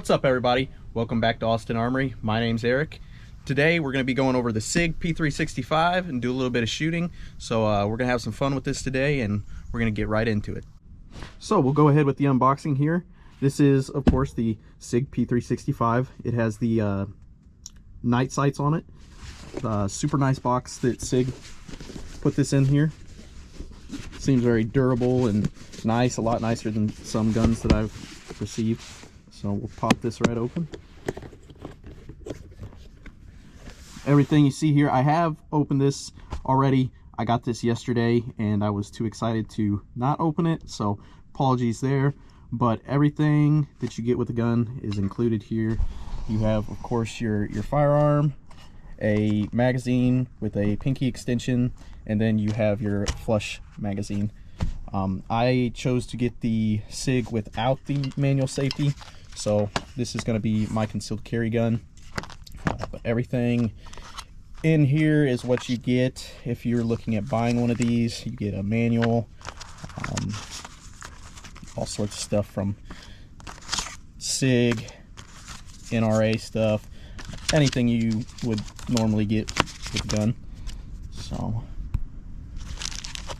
What's up, everybody? Welcome back to Austin Armory. My name's Eric. Today we're going to be going over the Sig p365 and do a little bit of shooting. So we're going to have some fun with this today, and we're going to get right into it. So we'll go ahead with the unboxing here. This is, of course, the Sig p365. It has the night sights on it. Super nice box that Sig put this in here. Seems very durable and nice, a lot nicer than some guns that I've received. So we'll pop this right open. Everything you see here, I have opened this already. I got this yesterday and I was too excited to not open it, so apologies there. But everything that you get with the gun is included here. You have, of course, your firearm, a magazine with a pinky extension, and then you have your flush magazine. I chose to get the Sig without the manual safety, so this is going to be my concealed carry gun. But everything in here is what you get if you're looking at buying one of these. You get a manual, all sorts of stuff from Sig, NRA stuff, anything you would normally get with a gun. So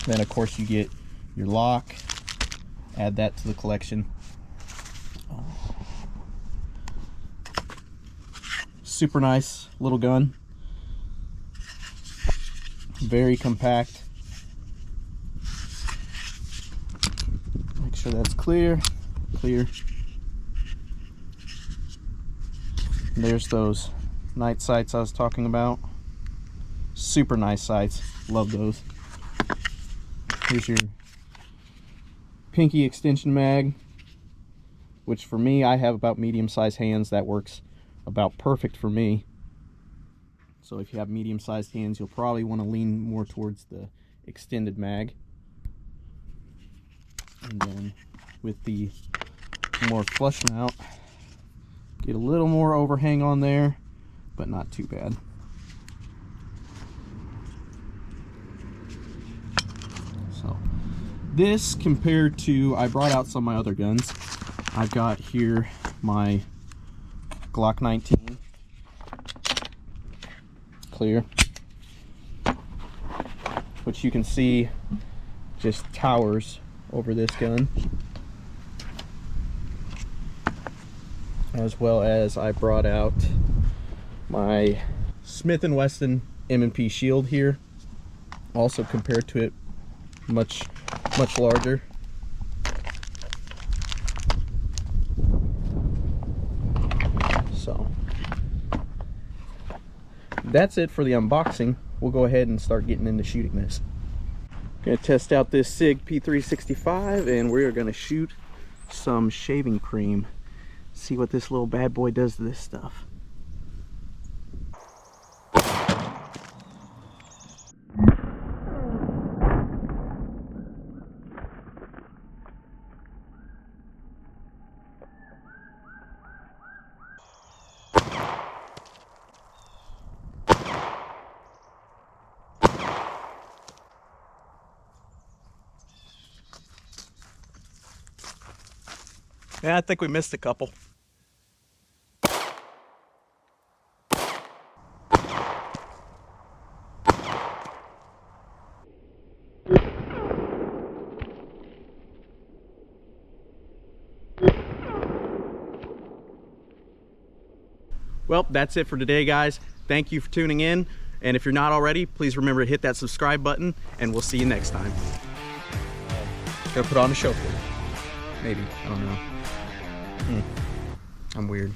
then, of course, you get your lock. Add that to the collection. Super nice little gun. Very compact. Make sure that's clear. And there's those night sights I was talking about. Super nice sights. Love those. Here's your pinky extension mag, which for me, I have about medium-sized hands. That works about perfect for me. So if you have medium-sized hands, you'll probably want to lean more towards the extended mag. And then with the more flush mount, get a little more overhang on there, but not too bad. So this, compared to, I brought out some of my other guns. I've got here my Glock 19, clear, which you can see just towers over this gun, as well as I brought out my Smith & Wesson M&P Shield here, also compared to it much larger. So that's it for the unboxing. We'll go ahead and start getting into shooting this. Gonna test out this Sig p365, and we're gonna shoot some shaving cream. See what this little bad boy does to this stuff. Yeah, I think we missed a couple. Well, that's it for today, guys. Thank you for tuning in. And if you're not already, please remember to hit that subscribe button, and we'll see you next time. Gonna put on a show for you. Maybe, I don't know. I'm weird.